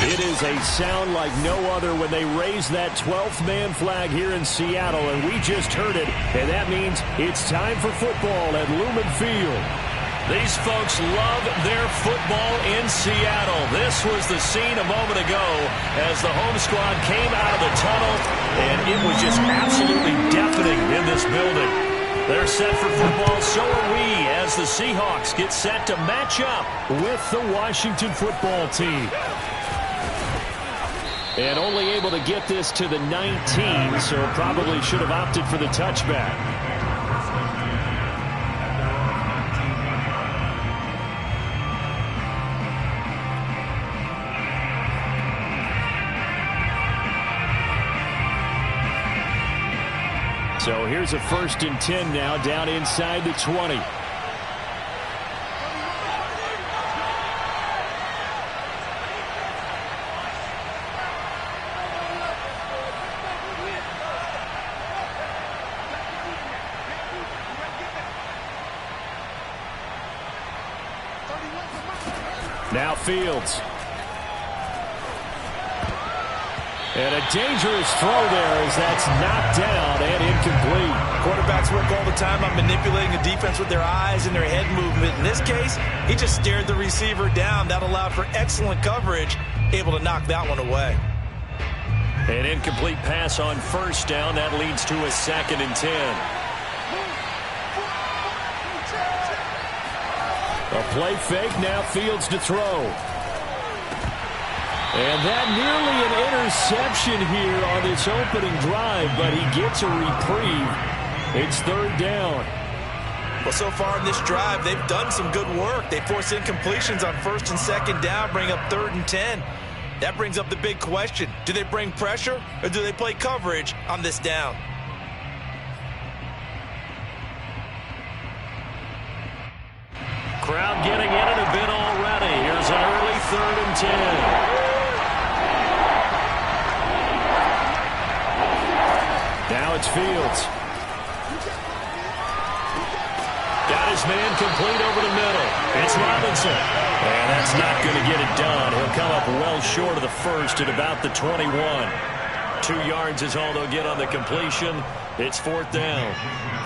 It is a sound like no other when they raise that 12th man flag here in Seattle, and we just heard it, and that means it's time for football at Lumen Field. These folks love their football in Seattle. This was the scene a moment ago as the home squad came out of the tunnel, and it was just absolutely deafening in this building. They're set for football, so are we, as the Seahawks get set to match up with the Washington football team. And only able to get this to the 19, so probably should have opted for the touchback. So here's a 1st and 10 now, down inside the 20. Now Fields. And a dangerous throw there as that's knocked down and incomplete. Quarterbacks work all the time on manipulating the defense with their eyes and their head movement. In this case, he just stared the receiver down. That allowed for excellent coverage, able to knock that one away. An incomplete pass on 1st down. That leads to a 2nd and 10. A play fake, now Fields to throw. And that nearly an interception here on this opening drive, but he gets a reprieve. It's 3rd down. Well, so far in this drive, they've done some good work. They force incompletions on 1st and 2nd down, bring up 3rd and 10. That brings up the big question. Do they bring pressure or do they play coverage on this down? Crowd getting in it a bit already. Here's an early 3rd and 10. Now it's Fields. Got his man complete over the middle. It's Robinson. And that's not going to get it done. He'll come up well short of the 1st at about the 21. 2 yards is all they'll get on the completion. It's 4th down.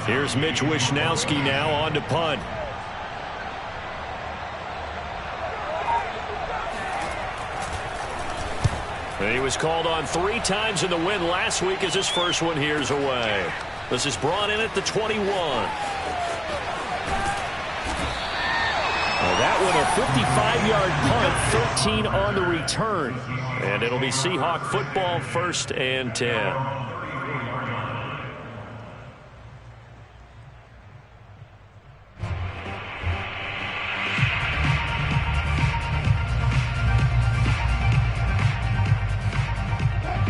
Here's Mitch Wishnowski now on to punt. He was called on 3 times in the win last week as his first one here's away. This is brought in at the 21. Well, that one a 55-yard punt, 13 on the return. And it'll be Seahawk football, 1st and 10.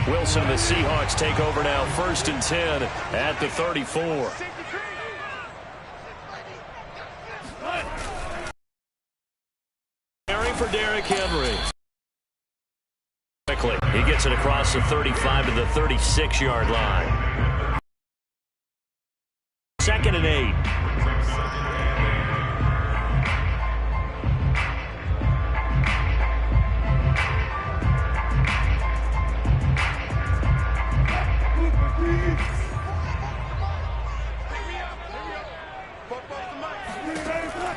Wilson and the Seahawks take over now, 1st and 10 at the 34. Carry for Derrick Henry. Quickly, he gets it across the 35 to the 36-yard line. 2nd and 8.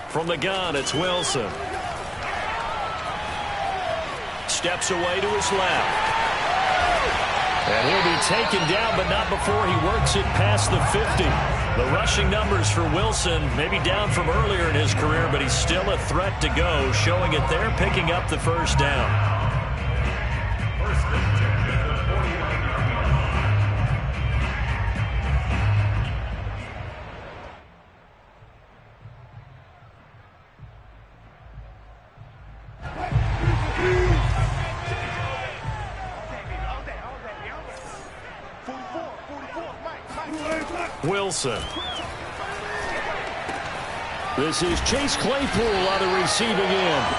From the gun, it's Wilson. Steps away to his left. And he'll be taken down, but not before he works it past the 50. The rushing numbers for Wilson, maybe down from earlier in his career, but he's still a threat to go, showing it there, picking up the 1st down. Wilson. This is Chase Claypool on the receiving end.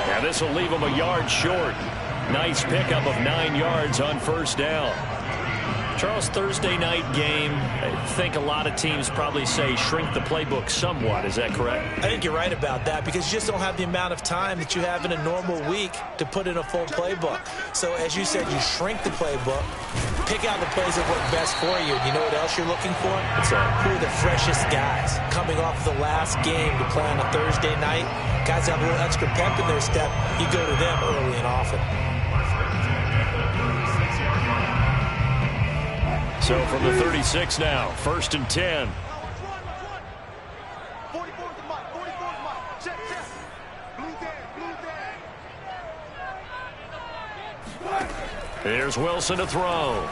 Now this will leave him a yard short. Nice pickup of 9 yards on 1st down. Charles, Thursday night game, I think a lot of teams probably say shrink the playbook somewhat. Is that correct? I think you're right about that because you just don't have the amount of time that you have in a normal week to put in a full playbook. So as you said, you shrink the playbook, pick out the plays that work best for you. And you know what else you're looking for? What's that? Who are the freshest guys coming off the last game to play on a Thursday night? Guys have a little extra pep in their step. You go to them early and often. So from the 36 now, 1st and 10. Here's Wilson to throw.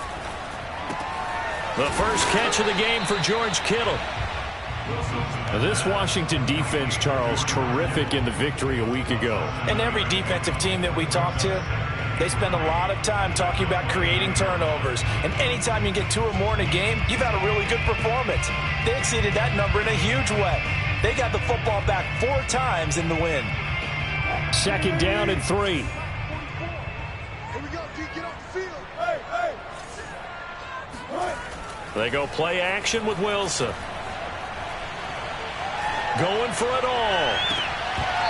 The first catch of the game for George Kittle. Now this Washington defense, Charles, terrific in the victory a week ago. And every defensive team that we talk to, they spend a lot of time talking about creating turnovers. And anytime you get 2 or more in a game, you've had a really good performance. They exceeded that number in a huge way. They got the football back 4 times in the win. 2nd down and 3. They go play action with Wilson. Going for it all.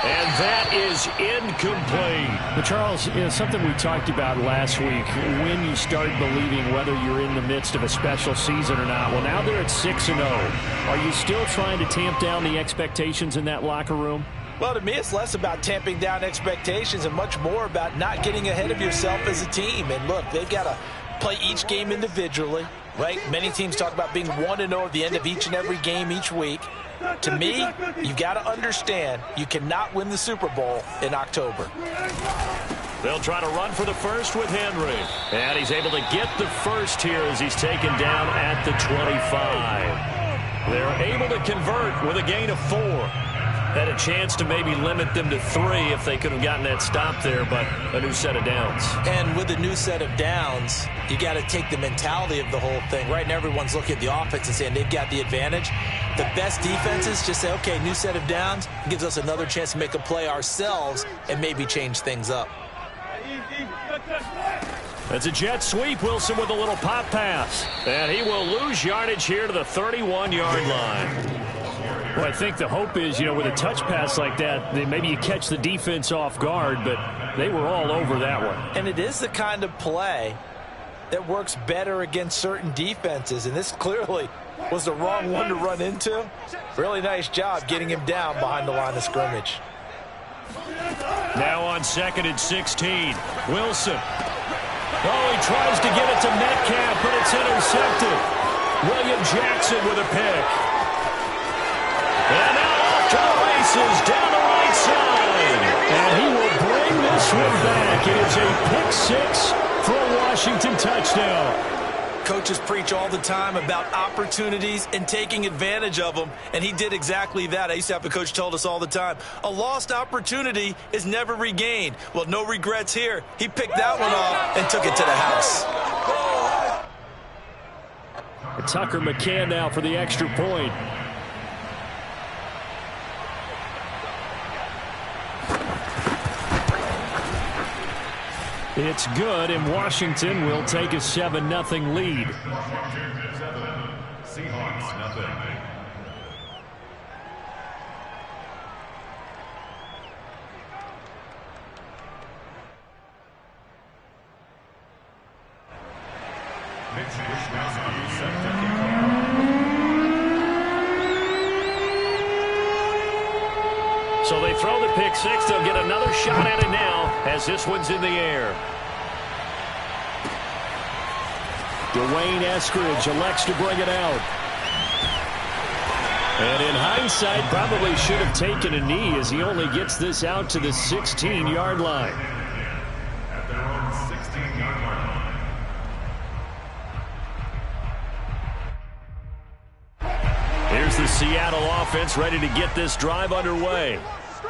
And that is incomplete. But Charles, something we talked about last week, when you start believing whether you're in the midst of a special season or not. Well, now they're at 6-0. Are you still trying to tamp down the expectations in that locker room? Well, to me, it's less about tamping down expectations and much more about not getting ahead of yourself as a team. And look, they've got to play each game individually, right? Many teams talk about being 1-0 at the end of each and every game each week. To me, you've got to understand you cannot win the Super Bowl in October. They'll try to run for the first with Henry. And he's able to get the first here as he's taken down at the 25. They're able to convert with a gain of 4. Had a chance to maybe limit them to 3 if they could have gotten that stop there, but a new set of downs. And with a new set of downs, you got to take the mentality of the whole thing. Right now, everyone's looking at the offense and saying they've got the advantage. The best defenses just say, okay, new set of downs, gives us another chance to make a play ourselves and maybe change things up. That's a jet sweep. Wilson with a little pop pass. And he will lose yardage here to the 31-yard line. Well, I think the hope is, with a touch pass like that, maybe you catch the defense off guard, but they were all over that one. And it is the kind of play that works better against certain defenses, and this clearly was the wrong one to run into. Really nice job getting him down behind the line of scrimmage. Now on 2nd and 16, Wilson. Oh, he tries to get it to Metcalf, but it's intercepted. William Jackson with a pick. And now off to the races down the right side. And he will bring this one back. It is a pick 6 for a Washington touchdown. Coaches preach all the time about opportunities and taking advantage of them, and he did exactly that. I used to have a coach told us all the time, a lost opportunity is never regained. Well, no regrets here. He picked that one off and took it to the house. Tucker McCann now for the extra point. It's good, and Washington will take a 7-0 lead. Seahawks, nothing. Mitch Wishnowsky set to kick off. So they throw the pick 6. They'll get another shot at it now as this one's in the air. Dwayne Eskridge elects to bring it out. And in hindsight, probably should have taken a knee as he only gets this out to the 16-yard line. At their own 16-yard line. Here's the Seattle offense ready to get this drive underway.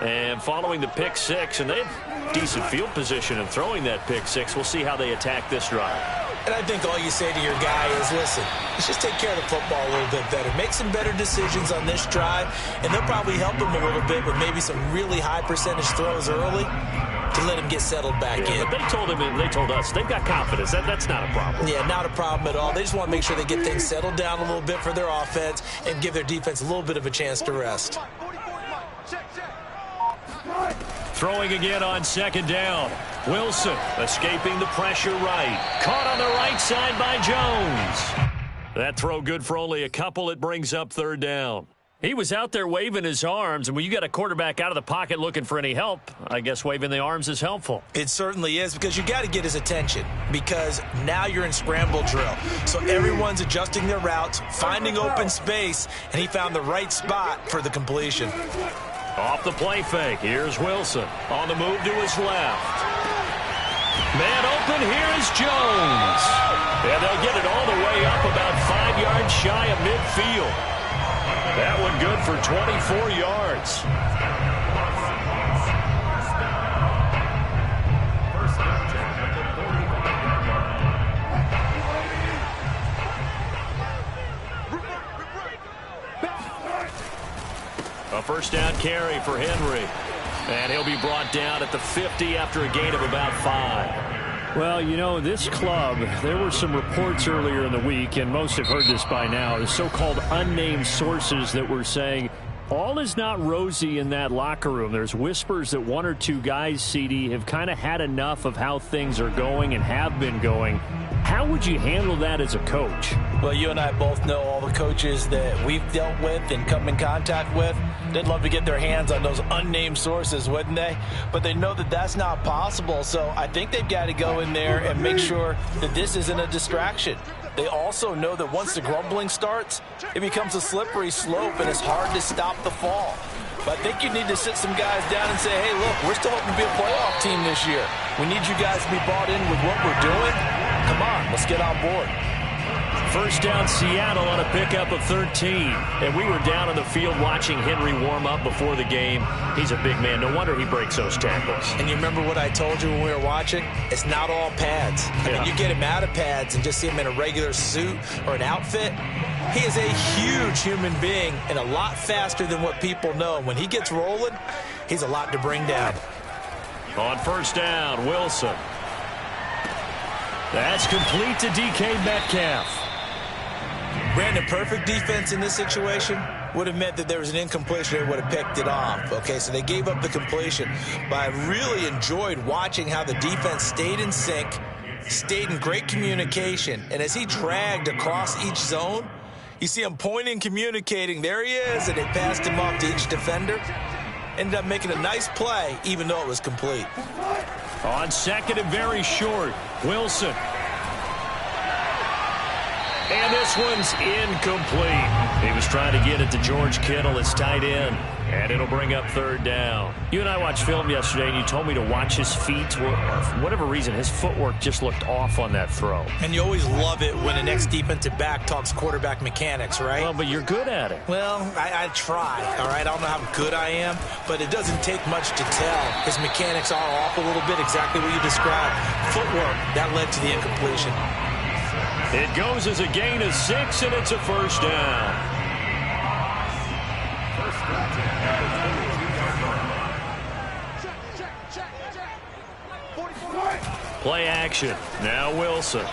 And following the pick 6, and they have decent field position in throwing that pick 6. We'll see how they attack this drive. And I think all you say to your guy is, listen, let's just take care of the football a little bit better. Make some better decisions on this drive, and they'll probably help him a little bit with maybe some really high percentage throws early to let him get settled back in. But they told us they've got confidence. That's not a problem. Yeah, not a problem at all. They just want to make sure they get things settled down a little bit for their offense and give their defense a little bit of a chance to rest. Throwing again on second down. Wilson escaping the pressure right. Caught on the right side by Jones. That throw good for only a couple. It brings up third down. He was out there waving his arms, and when you got a quarterback out of the pocket looking for any help, I guess waving the arms is helpful. It certainly is, because you got to get his attention, because now you're in scramble drill. So everyone's adjusting their routes, finding open space, and he found the right spot for the completion. Off the play fake, here's Wilson. On the move to his left. Man open, here is Jones. And they'll get it all the way up about 5 yards shy of midfield. That one good for 24 yards. A first down carry for Henry. And he'll be brought down at the 50 after a gain of about 5. Well, you know, this club, there were some reports earlier in the week, and most have heard this by now, the so-called unnamed sources that were saying all is not rosy in that locker room. There's whispers that one or two guys, CD, have kind of had enough of how things are going and have been going. How would you handle that as a coach? Well, you and I both know all the coaches that we've dealt with and come in contact with. They'd love to get their hands on those unnamed sources, wouldn't they? But they know that that's not possible, so I think they've got to go in there and make sure that this isn't a distraction. They also know that once the grumbling starts, it becomes a slippery slope and it's hard to stop the fall. But I think you need to sit some guys down and say, hey, look, we're still hoping to be a playoff team this year. We need you guys to be bought in with what we're doing. Come on, let's get on board. First down, Seattle on a pickup of 13. And we were down on the field watching Henry warm up before the game. He's a big man. No wonder he breaks those tackles. And you remember what I told you when we were watching? It's not all pads. I mean, you get him out of pads and just see him in a regular suit or an outfit. He is a huge human being and a lot faster than what people know. When he gets rolling, he's a lot to bring down. On first down, Wilson. That's complete to DK Metcalf. Brandon, perfect defense in this situation would have meant that there was an incompletion. They would have picked it off. Okay, so they gave up the completion. But I really enjoyed watching how the defense stayed in sync, stayed in great communication. And as he dragged across each zone, you see him pointing, communicating. There he is, and they passed him off to each defender. Ended up making a nice play, even though it was complete. On second and very short, Wilson. And this one's incomplete. He was trying to get it to George Kittle, his tight end. And it'll bring up third down. You and I watched film yesterday, and you told me to watch his feet. For whatever reason, his footwork just looked off on that throw. And you always love it when an ex-defensive back talks quarterback mechanics, right? Well, but you're good at it. Well, I try, all right? I don't know how good I am, but it doesn't take much to tell. His mechanics are off a little bit, exactly what you described. Footwork, that led to the incompletion. It goes as a gain of 6, and it's a first down. Play action. Now Wilson.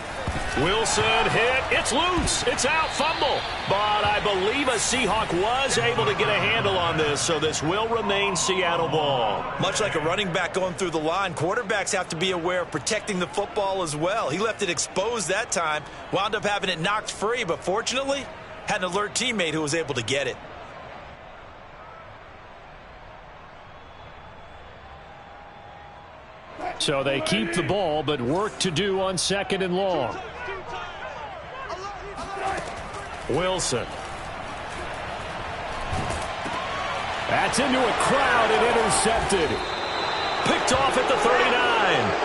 Wilson hit. It's loose. It's out. Fumble. But I believe a Seahawk was able to get a handle on this, so this will remain Seattle ball. Much like a running back going through the line, quarterbacks have to be aware of protecting the football as well. He left it exposed that time, wound up having it knocked free, but fortunately, had an alert teammate who was able to get it. So they keep the ball, but work to do on second and long. Wilson. That's into a crowd and intercepted. Picked off at the 39.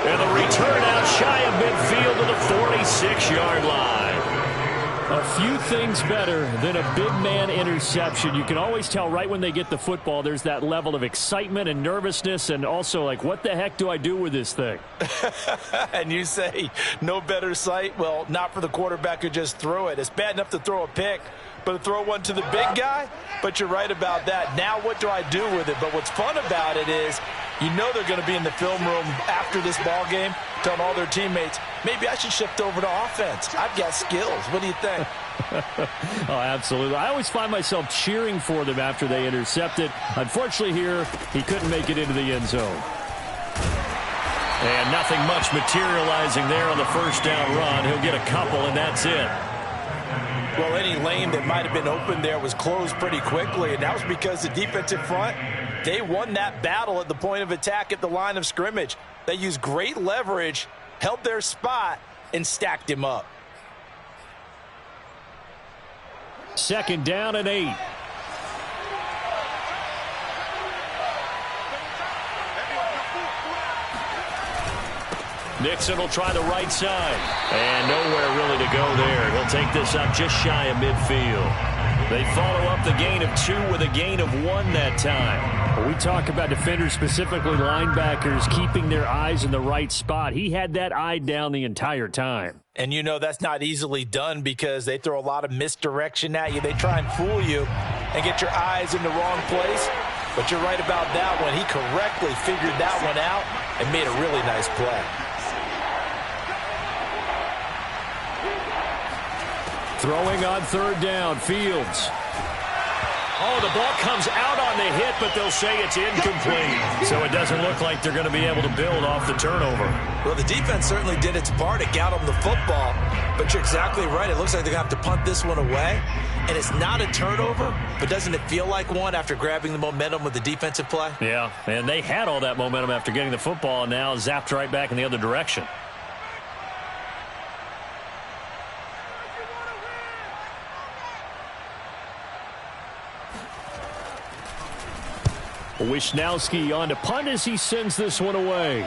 And the return out shy of midfield to the 46-yard line. A few things better than a big man interception. You can always tell right when they get the football, there's that level of excitement and nervousness, and also like, what the heck do I do with this thing? And you say, no better sight? Well, not for the quarterback who just threw it. It's bad enough to throw a pick, but to throw one to the big guy? But you're right about that. Now what do I do with it? But what's fun about it is You know they're going to be in the film room after this ball game telling all their teammates, maybe I should shift over to offense. I've got skills. What do you think? Oh, absolutely. I always find myself cheering for them after they intercept it. Unfortunately here, he couldn't make it into the end zone. And nothing much materializing there on the first down run. He'll get a couple, and that's it. Well, any lane that might have been open there was closed pretty quickly, and that was because the defensive front, they won that battle at the point of attack at the line of scrimmage. They used great leverage, held their spot, and stacked him up. 2nd down and 8. Nixon will try the right side. And nowhere really to go there. He'll take this up just shy of midfield. They follow up the gain of 2 with a gain of 1 that time. We talk about defenders, specifically linebackers, keeping their eyes in the right spot. He had that eye down the entire time. And you know that's not easily done because they throw a lot of misdirection at you. They try and fool you and get your eyes in the wrong place. But you're right about that one. He correctly figured that one out and made a really nice play. Throwing on 3rd down, Fields. Oh, the ball comes out on the hit, but they'll say it's incomplete. So it doesn't look like they're going to be able to build off the turnover. Well, the defense certainly did its part. It got them the football. But you're exactly right. It looks like they're going to have to punt this one away. And it's not a turnover, but doesn't it feel like one after grabbing the momentum with the defensive play? Yeah, and they had all that momentum after getting the football, and now zapped right back in the other direction. Wisnowski on to punt as he sends this one away.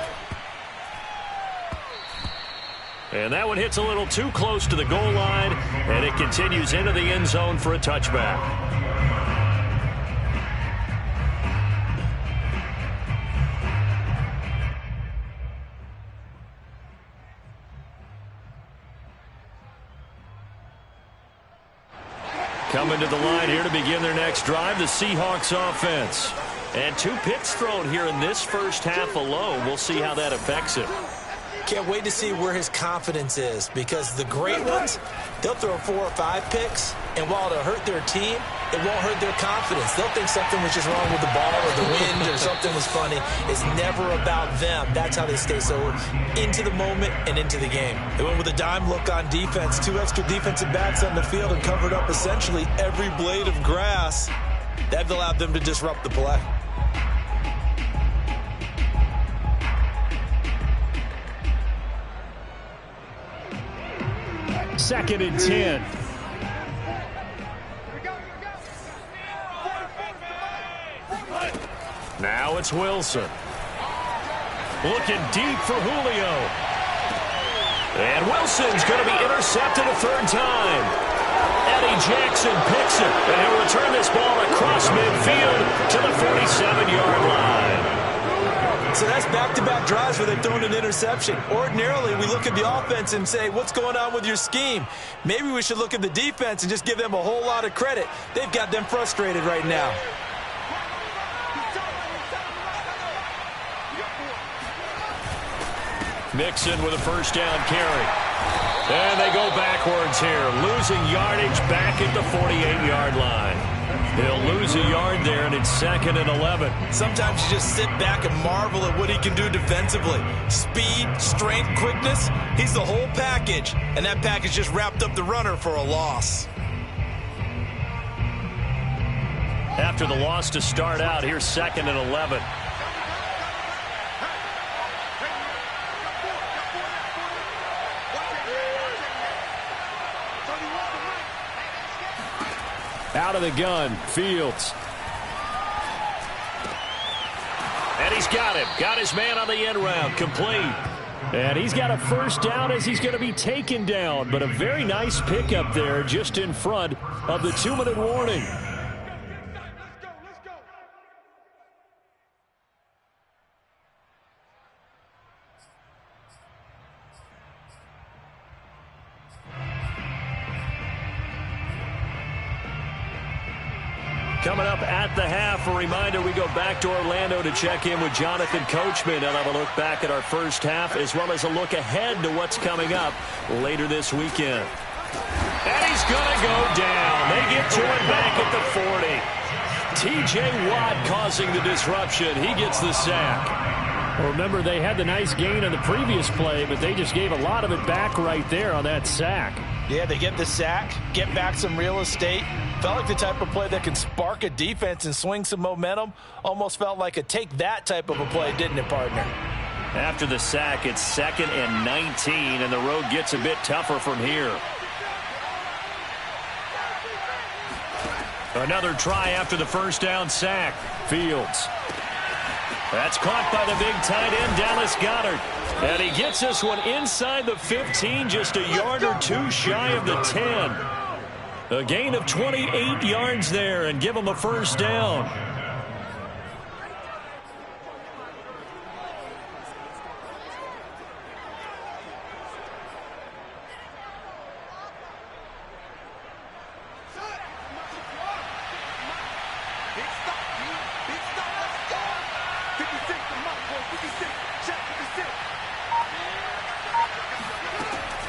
And that one hits a little too close to the goal line, and it continues into the end zone for a touchback. Coming to the line here to begin their next drive, the Seahawks offense. And 2 picks thrown here in this first half alone. We'll see how that affects him. Can't wait to see where his confidence is because the great ones, they'll throw 4 or 5 picks, and while it'll hurt their team, it won't hurt their confidence. They'll think something was just wrong with the ball or the wind or something was funny. It's never about them. That's how they stay so into the moment and into the game. They went with a dime look on defense, 2 extra defensive backs on the field and covered up essentially every blade of grass. That allowed them to disrupt the play. 2nd and 10. Now it's Wilson. Looking deep for Julio. And Wilson's going to be intercepted a 3rd time. Eddie Jackson picks it, and he'll return this ball across midfield to the 47-yard line. So that's back-to-back drives where they've thrown an interception. Ordinarily, we look at the offense and say, what's going on with your scheme? Maybe we should look at the defense and just give them a whole lot of credit. They've got them frustrated right now. Mixon with a 1st down carry. And they go backwards here, losing yardage back at the 48-yard line. He'll lose a yard there, and it's 2nd and 11. Sometimes you just sit back and marvel at what he can do defensively. Speed, strength, quickness, he's the whole package. And that package just wrapped up the runner for a loss. After the loss to start out, here's 2nd and 11. Out of the gun, Fields. And he's got him. Got his man on the end round. Complete. And he's got a 1st down as he's going to be taken down. But a very nice pickup there just in front of the 2-minute warning. Coming up at the half, a reminder we go back to Orlando to check in with Jonathan Coachman and have a look back at our first half as well as a look ahead to what's coming up later this weekend. And he's going to go down. They get to it back at the 40. T.J. Watt causing the disruption. He gets the sack. Well, remember, they had the nice gain on the previous play, but they just gave a lot of it back right there on that sack. Yeah, they get the sack, get back some real estate. Felt like the type of play that can spark a defense and swing some momentum. Almost felt like a take that type of a play, didn't it, partner? After the sack, it's 2nd and 19, and the road gets a bit tougher from here. Another try after the first down sack. Fields. That's caught by the big tight end, Dallas Goedert. And he gets this one inside the 15, just a yard or two shy of the 10. A gain of 28 yards there and give him a first down.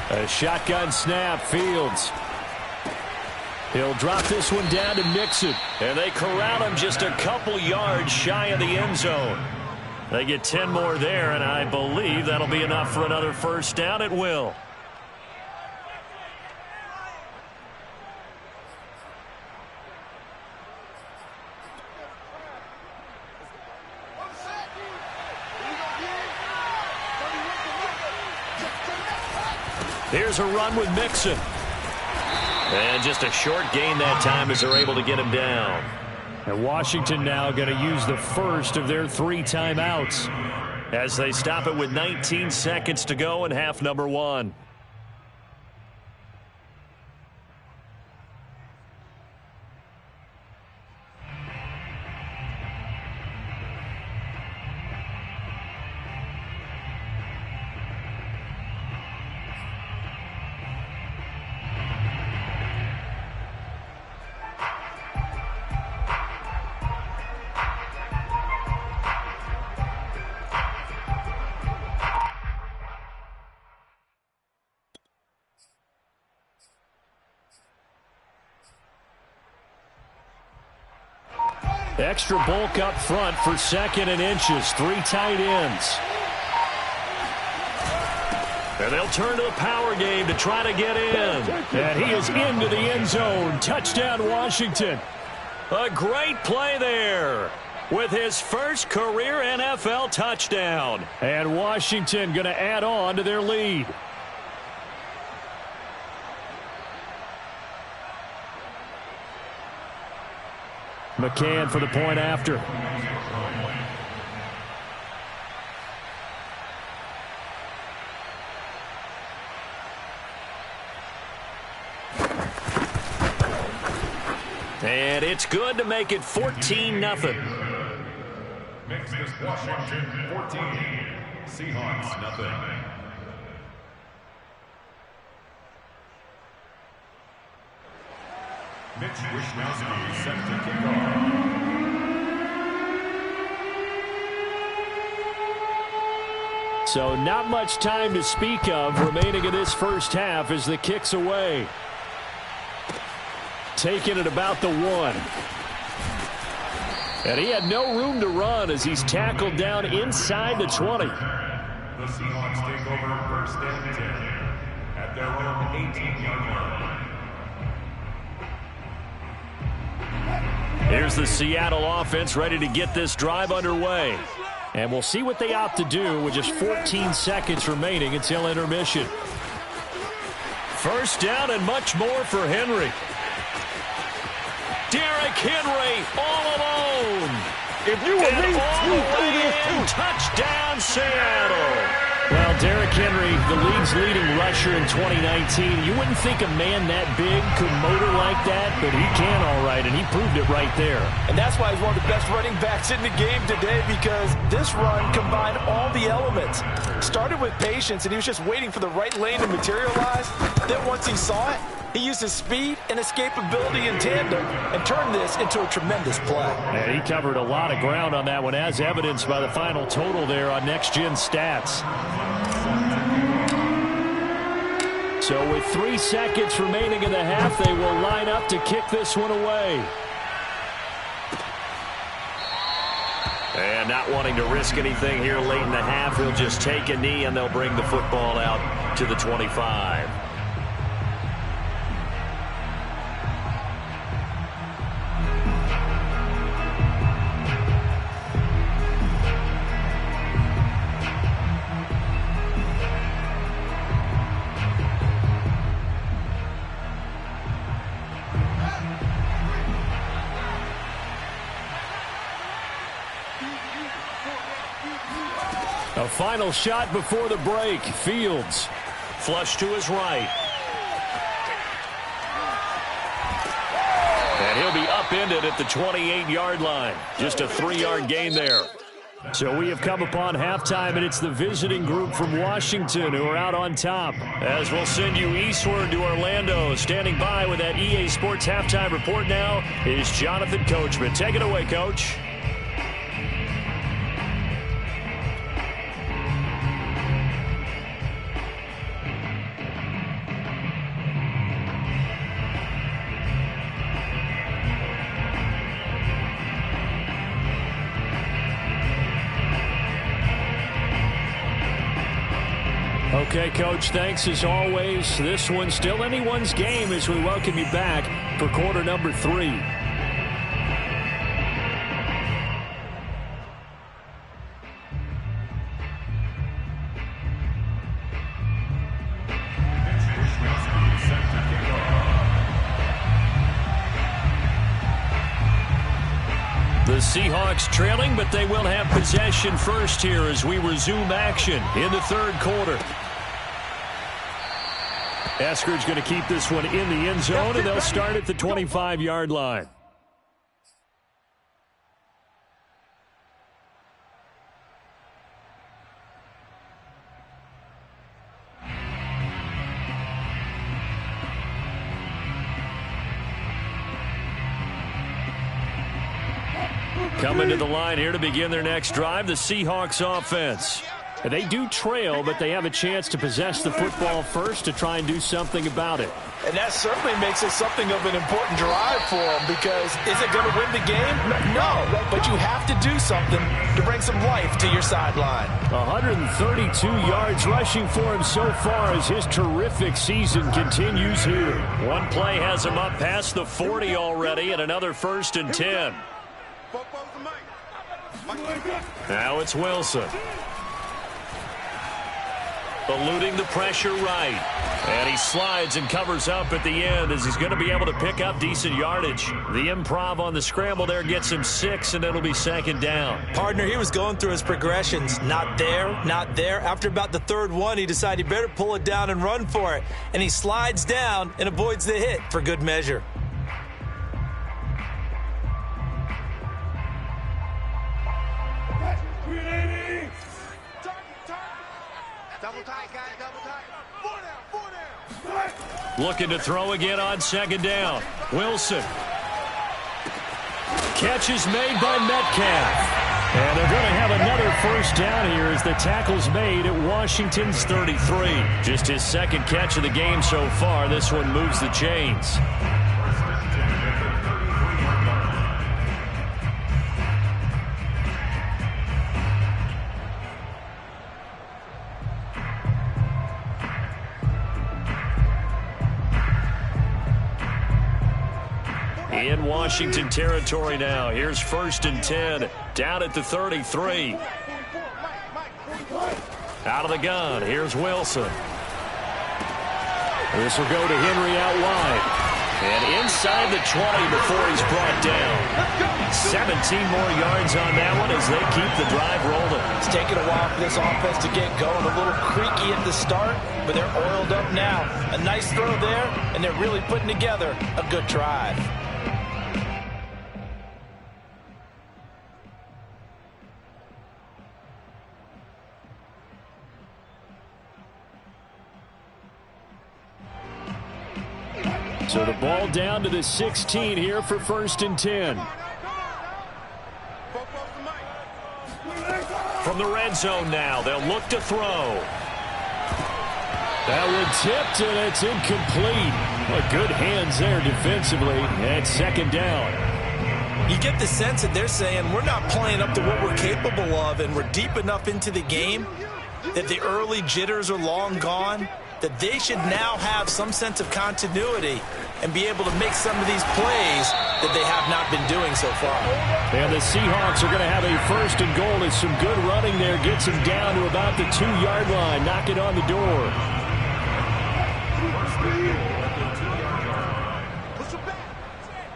A shotgun snap, Fields. He'll drop this one down to Mixon. And they corral him just a couple yards shy of the end zone. They get 10 more there, and I believe that'll be enough for another first down. It will. Here's a run with Mixon. And just a short gain that time as they're able to get him down. And Washington now going to use the first of their 3 timeouts as they stop it with 19 seconds to go in half number 1. Extra bulk up front for 2nd and inches. 3 tight ends. And they'll turn to the power game to try to get in. And he is into the end zone. Touchdown, Washington. A great play there with his first career NFL touchdown. And Washington going to add on to their lead. McCann for the point after. And it's good to make it 14-0. Makes this Washington 14, Seahawks nothing. Mitch Wishnowsky set to kick off. So not much time to speak of remaining in this first half as the kick's away. Taking it about the 1. And he had no room to run as he's tackled down inside the 20. The Seahawks take over first and 10 at their own 18-yard line. Here's the Seattle offense ready to get this drive underway. And we'll see what they opt to do with just 14 seconds remaining until intermission. First down and much more for Henry. Derrick Henry all alone. If you were me, you do this too. Touchdown, Seattle. Well, Derrick Henry, the league's leading rusher in 2019. You wouldn't think a man that big could motor like that, but he can all right, and he proved it right there. And that's why he's one of the best running backs in the game today, because this run combined all the elements. Started with patience, and he was just waiting for the right lane to materialize. Then once he saw it, he used his speed and escapability in tandem and turned this into a tremendous play. And he covered a lot of ground on that one, as evidenced by the final total there on Next Gen Stats. So with 3 seconds remaining in the half, they will line up to kick this one away. And not wanting to risk anything here late in the half, he'll just take a knee and they'll bring the football out to the 25. A final shot before the break. Fields. Flush to his right. And he'll be upended at the 28-yard line. Just a 3-yard gain there. So we have come upon halftime, and it's the visiting group from Washington who are out on top. As we'll send you eastward to Orlando. Standing by with that EA Sports halftime report now is Jonathan Coachman. Take it away, Coach. Okay, Coach, thanks as always. This one's still anyone's game as we welcome you back for quarter number 3. The Seahawks trailing, but they will have possession first here as we resume action in the third quarter. Eskridge going to keep this one in the end zone, and they'll start at the 25-yard line. Coming to the line here to begin their next drive, the Seahawks offense. They do trail, but they have a chance to possess the football first to try and do something about it. And that certainly makes it something of an important drive for them, because is it going to win the game? No, but you have to do something to bring some life to your sideline. 132 yards rushing for him so far as his terrific season continues here. One play has him up past the 40 already, and another 1st and 10. Now it's Wilson. Eluding the pressure right. And he slides and covers up at the end as he's going to be able to pick up decent yardage. The improv on the scramble there gets him 6, and it'll be 2nd down. Partner, he was going through his progressions. Not there, not there. After about the 3rd one, he decided he better pull it down and run for it. And he slides down and avoids the hit for good measure. Looking to throw again on 2nd down. Wilson. Catch is made by Metcalf. And they're going to have another 1st down here as the tackle's made at Washington's 33. Just his 2nd catch of the game so far. This one moves the chains. In Washington territory now. Here's 1st and 10. Down at the 33. Out of the gun. Here's Wilson. This will go to Henry out wide. And inside the 20 before he's brought down. 17 more yards on that one as they keep the drive rolling. It's taken a while for this offense to get going. A little creaky at the start, but they're oiled up now. A nice throw there, and they're really putting together a good drive. So the ball down to the 16 here for 1st and 10. From the red zone now, they'll look to throw. That one tipped, and it's incomplete. Well, good hands there defensively at 2nd down. You get the sense that they're saying we're not playing up to what we're capable of, and we're deep enough into the game that the early jitters are long gone, that they should now have some sense of continuity and be able to make some of these plays that they have not been doing so far. And the Seahawks are going to have a 1st and goal. There's some good running there. Gets him down to about the 2-yard line. Knock it on the door.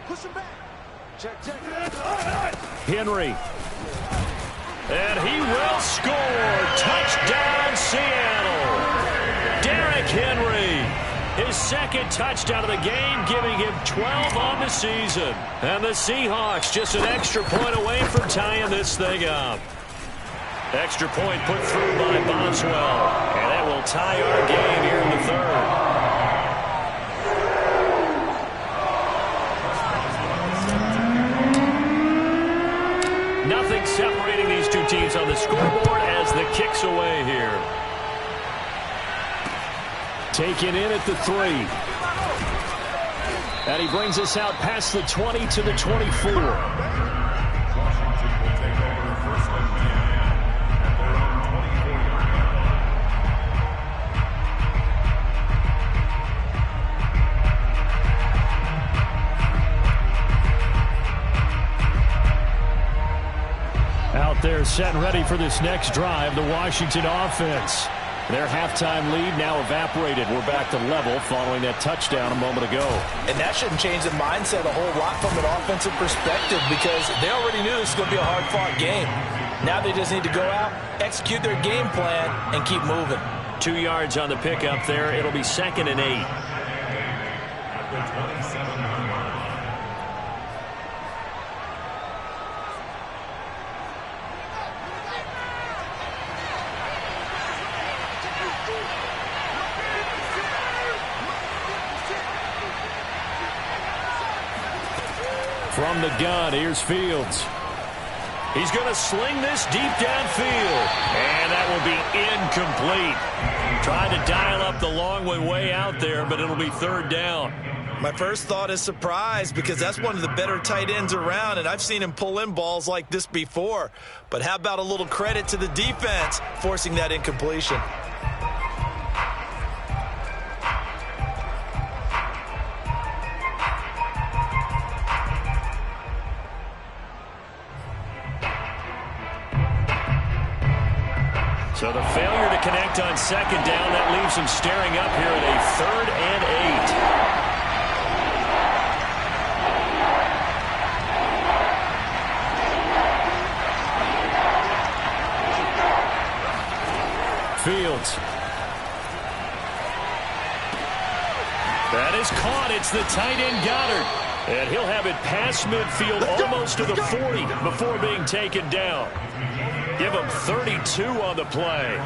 Push him back. Check. Henry. And he will score. Touchdown, Seattle. Derrick Henry, his 2nd touchdown of the game, giving him 12 on the season. And the Seahawks just an extra point away from tying this thing up. Extra point put through by Boswell. And that will tie our game here in the 3rd. Nothing separating these two teams on the scoreboard as the kick's away here. Taken in at the 3. And he brings us out past the 20 to the 24. Out there set and ready for this next drive, the Washington offense. Their halftime lead now evaporated. We're back to level following that touchdown a moment ago. And that shouldn't change the mindset a whole lot from an offensive perspective because they already knew this was going to be a hard-fought game. Now they just need to go out, execute their game plan, and keep moving. 2 yards on the pickup there. It'll be 2nd and 8. From the gun, here's Fields. He's going to sling this deep downfield. And that will be incomplete. Trying to dial up the long way out there, but it'll be 3rd down. My first thought is surprise because that's one of the better tight ends around, and I've seen him pull in balls like this before. But how about a little credit to the defense forcing that incompletion? So the failure to connect on 2nd down, that leaves him staring up here at a 3rd and 8. Fields. That is caught. It's the tight end Goddard. And he'll have it past midfield almost to the 40 before being taken down. Give them 32 on the play.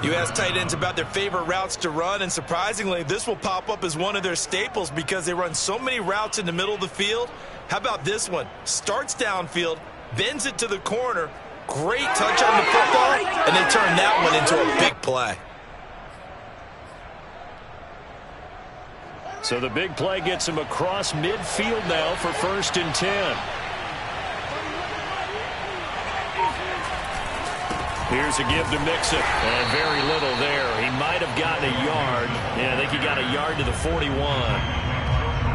You ask tight ends about their favorite routes to run, and surprisingly, this will pop up as one of their staples because they run so many routes in the middle of the field. How about this one? Starts downfield, bends it to the corner, great touch on the football, and they turn that one into a big play. So the big play gets him across midfield now for 1st and 10. Here's a give to Mixon, and very little there. He might have gotten a yard. Yeah, I think he got a yard to the 41.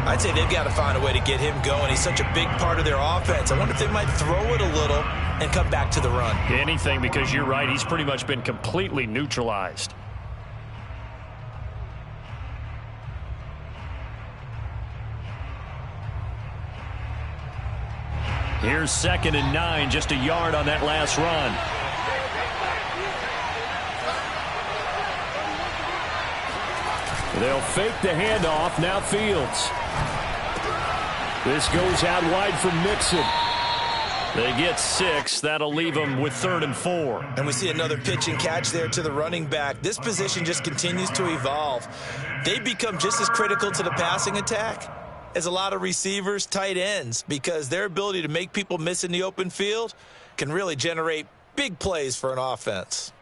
I'd say they've got to find a way to get him going. He's such a big part of their offense. I wonder if they might throw it a little and come back to the run. Anything, because you're right. He's pretty much been completely neutralized. Here's 2nd and 9, just a yard on that last run. They'll fake the handoff. Now Fields. This goes out wide for Mixon. They get 6. That'll leave them with 3rd and 4. And we see another pitch and catch there to the running back. This position just continues to evolve. They become just as critical to the passing attack as a lot of receivers, tight ends, because their ability to make people miss in the open field can really generate big plays for an offense.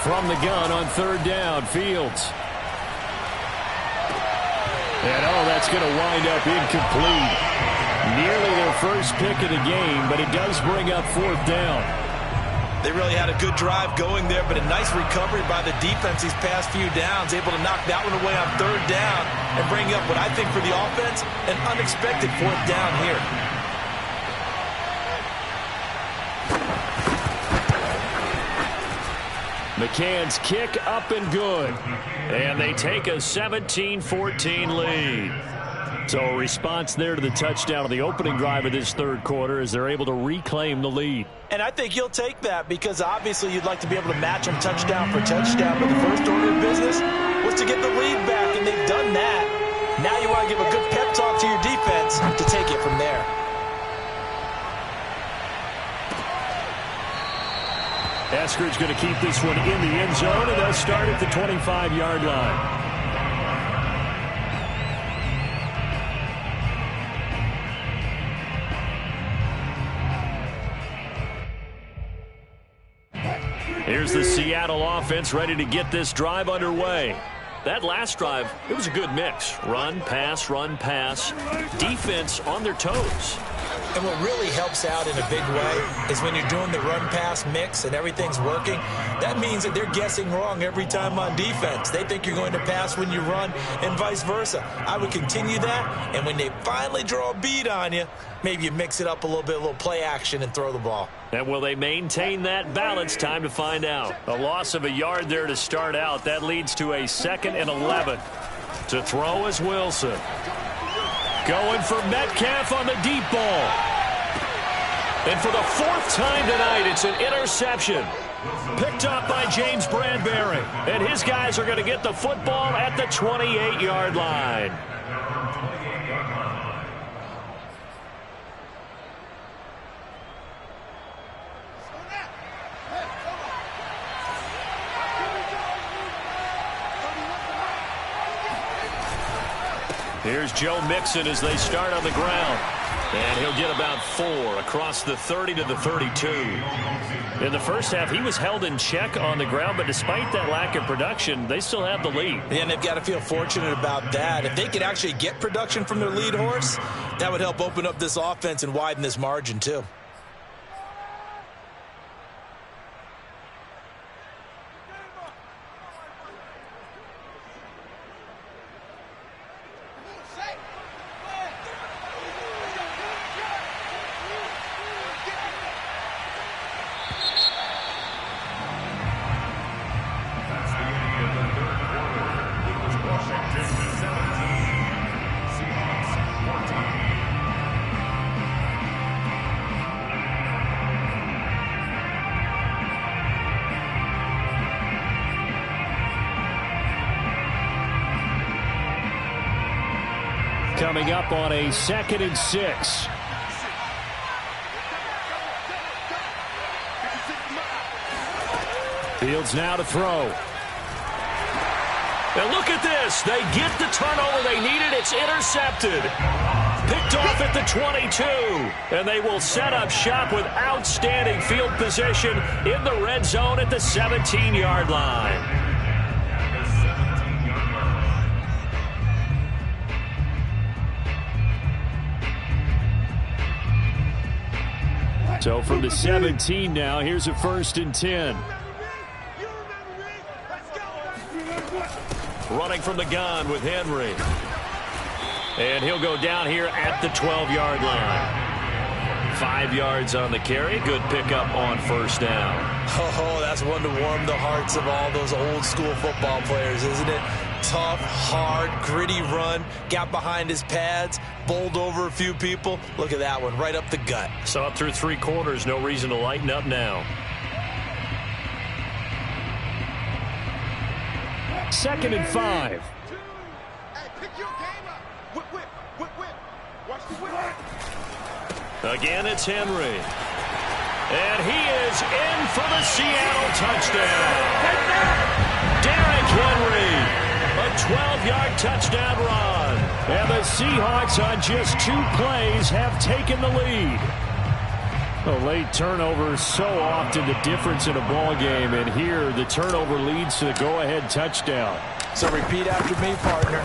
From the gun on 3rd down, Fields. And that's going to wind up incomplete. Nearly their first pick of the game, but it does bring up 4th down. They really had a good drive going there, but a nice recovery by the defense these past few downs, able to knock that one away on 3rd down and bring up what I think for the offense, an unexpected 4th down here. McCann's kick up and good. And they take a 17-14 lead. So a response there to the touchdown of the opening drive of this 3rd quarter as they're able to reclaim the lead. And I think you'll take that because obviously you'd like to be able to match them touchdown for touchdown. But the first order of business was to get the lead back, and they've done that. Now you want to give a good pep talk to your defense to take it from there. Eskridge going to keep this one in the end zone, and they'll start at the 25-yard line. Here's the Seattle offense ready to get this drive underway. That last drive, it was a good mix. Run, pass, defense on their toes. And what really helps out in a big way is when you're doing the run-pass mix and everything's working, that means that they're guessing wrong every time on defense. They think you're going to pass when you run and vice versa. I would continue that, and when they finally draw a bead on you, maybe you mix it up a little play action and throw the ball. And will they maintain that balance? Time to find out. A loss of a yard there to start out. That leads to a 2nd and 11. To throw is Wilson. Going for Metcalf on the deep ball. And for the 4th time tonight, it's an interception. Picked up by James Bradbury. And his guys are going to get the football at the 28-yard line. Here's Joe Mixon as they start on the ground. And he'll get about 4 across the 30 to the 32. In the first half, he was held in check on the ground, but despite that lack of production, they still have the lead. Yeah, and they've got to feel fortunate about that. If they could actually get production from their lead horse, that would help open up this offense and widen this margin too. Coming up on a 2nd and 6. Fields now to throw. And look at this. They get the turnover they needed. It's intercepted. Picked off at the 22. And they will set up shop with outstanding field position in the red zone at the 17-yard line. So from the 17 now, here's a 1st and 10. running from the gun with Henry. And he'll go down here at the 12-yard line. 5 yards on the carry. Good pickup on first down. Oh, that's one to warm the hearts of all those old-school football players, isn't it? Tough, hard, gritty run. Got behind his pads, bowled over a few people. Look at that one, right up the gut. Saw it through 3 quarters. No reason to lighten up now. 2nd and 5. Hey, pick your game up. Whip, whip, whip, whip. Watch the whip. Again, it's Henry. And he is in for the Seattle touchdown. Derrick Henry, a 12-yard touchdown run. And the Seahawks on just 2 plays have taken the lead. A late turnover so often the difference in a ball game, and here the turnover leads to the go-ahead touchdown. So repeat after me, partner.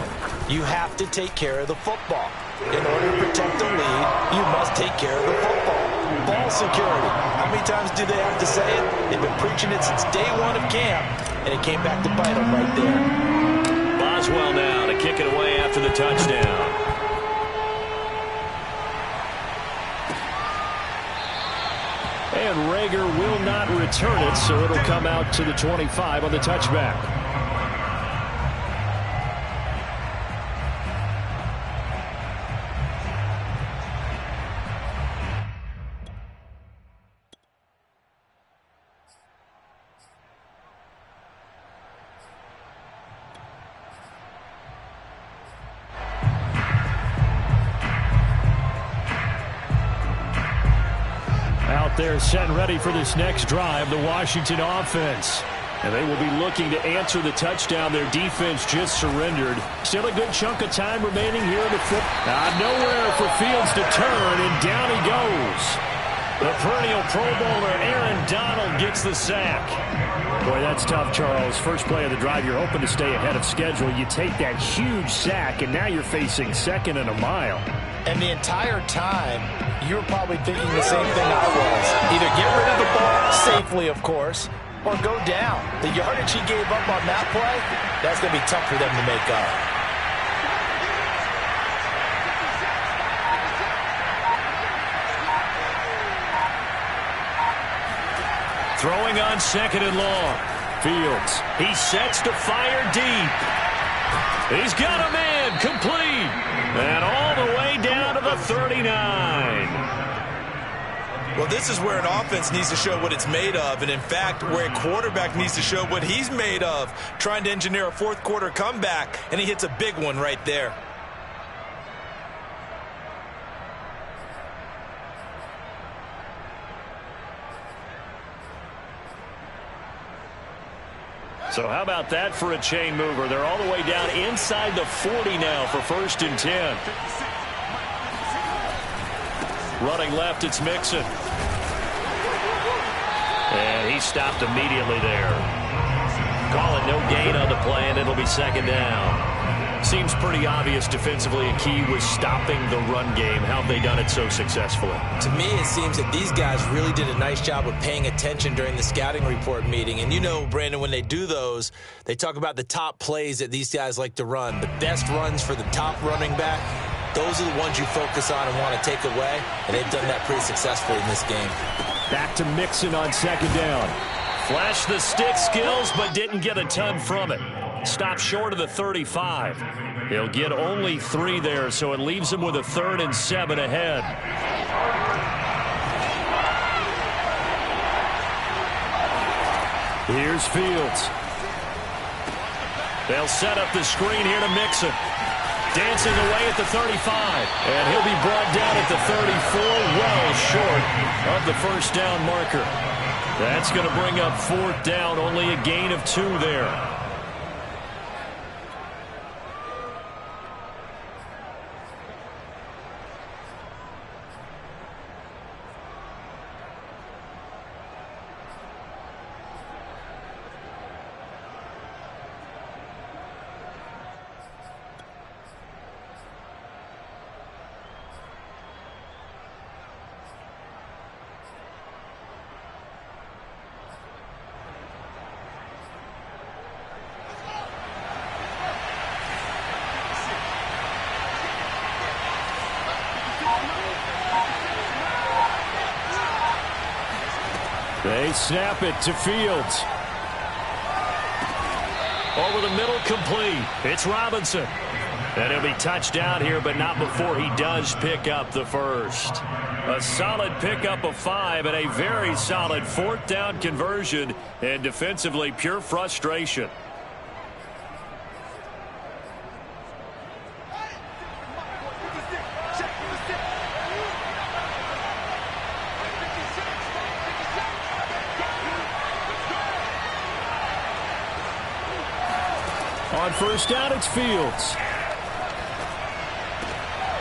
You have to take care of the football. In order to protect the lead, you must take care of the football. Ball security. How many times do they have to say it? They've been preaching it since day 1 of camp, and it came back to bite them right there. Boswell now to kick it away after the touchdown. And Rager will not return it, so it'll come out to the 25 on the touchback. They're set and ready for this next drive, the Washington offense. And they will be looking to answer the touchdown their defense just surrendered. Still a good chunk of time remaining here in the football. Nowhere for Fields to turn, and down he goes. The perennial Pro Bowler Aaron Donald gets the sack. Boy, that's tough, Charles. First play of the drive, you're hoping to stay ahead of schedule. You take that huge sack, and now you're facing 2nd and a mile. And the entire time, you were probably thinking the same thing I was. Either get rid of the ball, safely of course, or go down. The yardage he gave up on that play, that's going to be tough for them to make up. Throwing on 2nd and long. Fields. He sets to fire deep. He's got a man complete. And all the way down to the 39. Well, this is where an offense needs to show what it's made of, and in fact, where a quarterback needs to show what he's made of, trying to engineer a 4th quarter comeback, and he hits a big one right there. So how about that for a chain mover? They're all the way down inside the 40 now for 1st and 10. Running left, it's Mixon. And he stopped immediately there. Call it no gain on the play, and it'll be 2nd down. Seems pretty obvious defensively a key was stopping the run game. How have they done it so successfully? To me, it seems that these guys really did a nice job of paying attention during the scouting report meeting. And you know, Brandon, when they do those, they talk about the top plays that these guys like to run. The best runs for the top running back, those are the ones you focus on and want to take away. And they've done that pretty successfully in this game. Back to Mixon on 2nd down. Flashed the stick skills, but didn't get a ton from it. Stopped short of the 35. He'll get only 3 there, so it leaves him with a 3rd and 7 ahead. Here's Fields. They'll set up the screen here to Mixon. Dancing away at the 35. And he'll be brought down at the 34, well short of the 1st down marker. That's going to bring up 4th down, only a gain of 2 there. They snap it to Fields. Over the middle, complete. It's Robinson. And he'll be touched down here, but not before he does pick up the first. A solid pickup of 5 and a very solid 4th down conversion, and defensively pure frustration. On first down, it's Fields.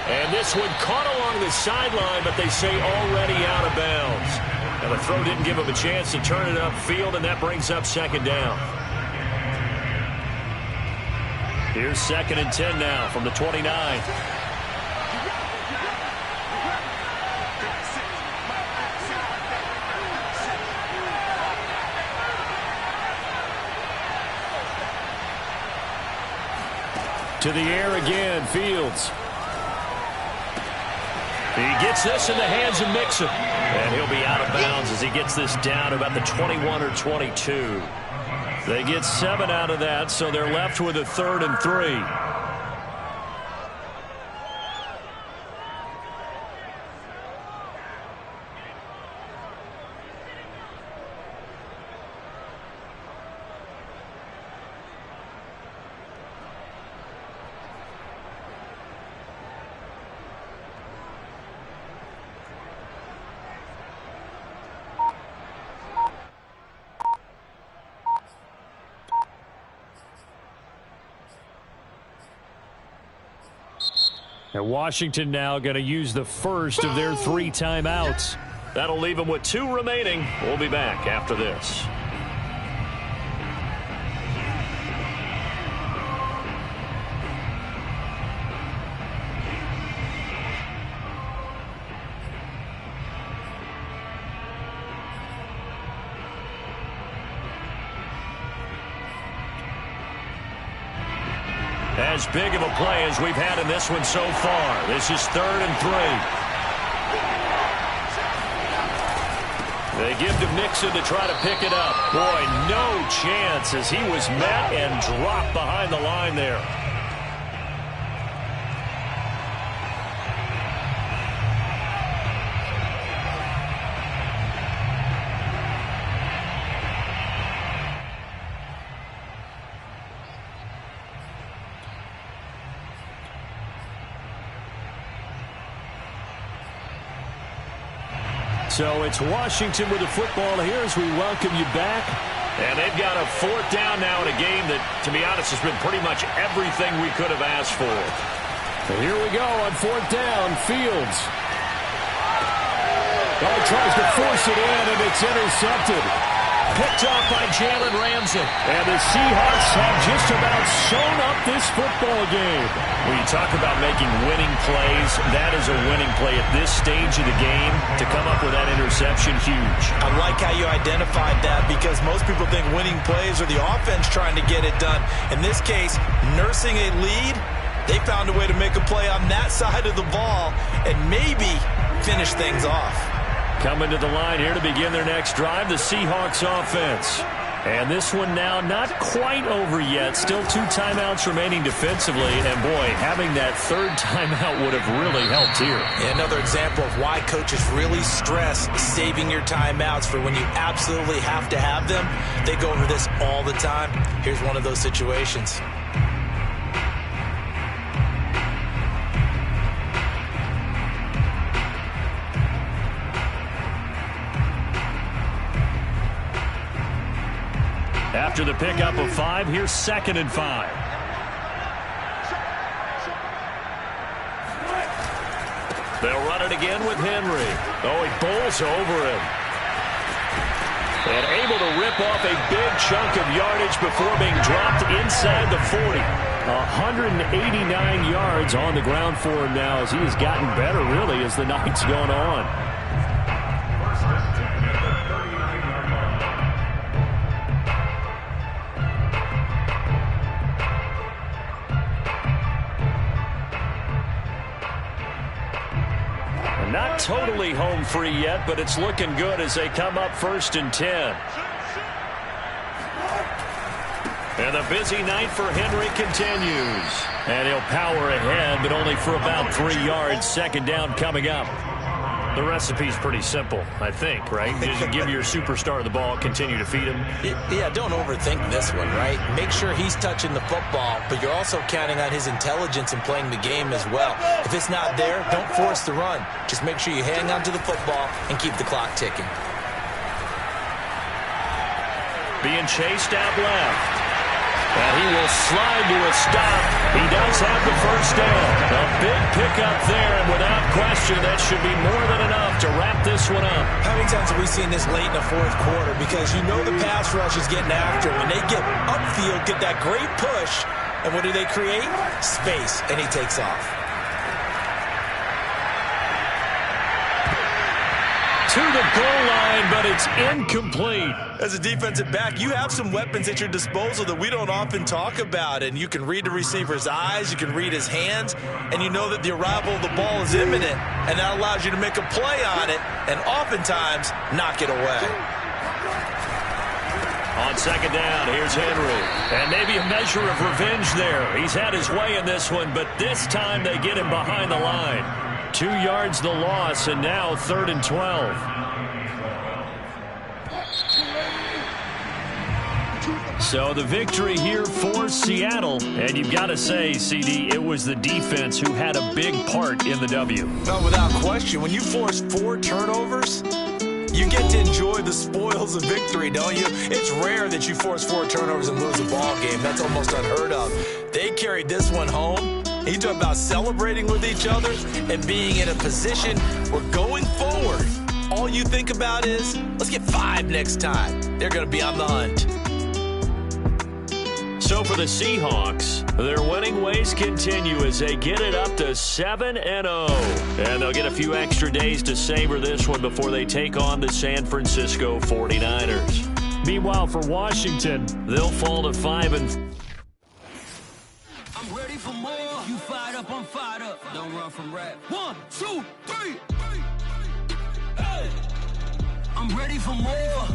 And this one caught along the sideline, but they say already out of bounds. And the throw didn't give him a chance to turn it upfield, and that brings up 2nd down. Here's 2nd and 10 now from the 29. To the air again, Fields. He gets this in the hands of Mixon. And he'll be out of bounds as he gets this down to about the 21 or 22. They get 7 out of that, so they're left with a 3rd and 3. And Washington now going to use the first of their 3 timeouts. That'll leave them with 2 remaining. We'll be back after this. As big of a play as we've had in this one so far. This is 3rd and 3. They give to Mixon to try to pick it up. Boy, no chance as he was met and dropped behind the line there. So it's Washington with the football here as we welcome you back. And they've got a 4th down now in a game that, to be honest, has been pretty much everything we could have asked for. And here we go on 4th down. Fields. Oh, tries to force it in, and it's intercepted. Picked off by Jalen Ramsey. And the Seahawks have just about sewn up this football game. When you talk about making winning plays, that is a winning play at this stage of the game. To come up with that interception, huge. I like how you identified that because most people think winning plays are the offense trying to get it done. In this case, nursing a lead, they found a way to make a play on that side of the ball and maybe finish things off. Coming to the line here to begin their next drive, the Seahawks offense. And this one now not quite over yet. Still 2 timeouts remaining defensively. And, boy, having that 3rd timeout would have really helped here. Another example of why coaches really stress saving your timeouts for when you absolutely have to have them. They go over this all the time. Here's one of those situations. After the pickup of 5, here's 2nd and 5. They'll run it again with Henry. Oh, he bowls over him. And able to rip off a big chunk of yardage before being dropped inside the 40. 189 yards on the ground for him now as he has gotten better, really, as the night's gone on. Not totally totally home free yet, but it's looking good as they come up 1st and 10. And the busy night for Henry continues. And he'll power ahead, but only for about 3 yards. 2nd down coming up. The recipe's pretty simple, I think, right? Just give your superstar the ball, continue to feed him. Yeah, don't overthink this one, right? Make sure he's touching the football, but you're also counting on his intelligence in playing the game as well. If it's not there, don't force the run. Just make sure you hang on to the football and keep the clock ticking. Being chased out left. And he will slide to a stop. He does have the 1st down. A big pickup there, and without question, that should be more than enough to wrap this one up. How many times have we seen this late in the 4th quarter? Because you know the pass rush is getting after him. When they get upfield, get that great push, and what do they create? Space, and he takes off. To the goal line, but it's incomplete. As a defensive back, you have some weapons at your disposal that we don't often talk about, and you can read the receiver's eyes, you can read his hands, and you know that the arrival of the ball is imminent, and that allows you to make a play on it, and oftentimes knock it away. On 2nd down, here's Henry. And maybe a measure of revenge there. He's had his way in this one, but this time they get him behind the line. 2 yards the loss, and now 3rd and 12. So the victory here for Seattle. And you've got to say, CD, it was the defense who had a big part in the W. No, without question. When you force 4 turnovers, you get to enjoy the spoils of victory, don't you? It's rare that you force 4 turnovers and lose a ball game. That's almost unheard of. They carried this one home. You talk about celebrating with each other and being in a position where going forward, all you think about is, let's get 5 next time. They're going to be on the hunt. So for the Seahawks, their winning ways continue as they get it up to 7-0. And they'll get a few extra days to savor this one before they take on the San Francisco 49ers. Meanwhile, for Washington, they'll fall to 5-4. I'm ready for more. You fired up, I'm fired up. Don't run from rap. 1, 2, 3. Hey. I'm ready for more.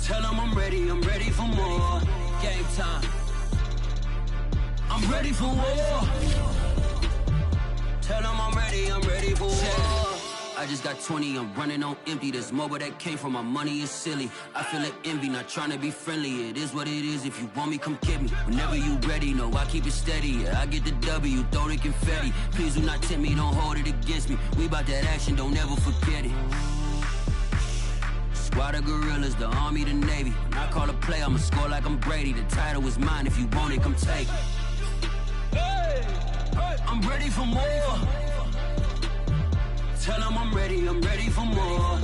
Tell them I'm ready for more. Game time. I'm ready for war. Tell them I'm ready for war. I just got 20, I'm running on empty. This mobile that came from my money is silly. I feel it envy, not trying to be friendly. It is what it is, if you want me, come get me. Whenever you ready, no, I keep it steady. Yeah, I get the W, throw the confetti. Please do not tempt me, don't hold it against me. We about that action, don't ever forget it. Squad of gorillas, the Army, the Navy. When I call a play, I'ma score like I'm Brady. The title is mine, if you want it, come take it. Hey, I'm ready for more. Tell them I'm ready for more.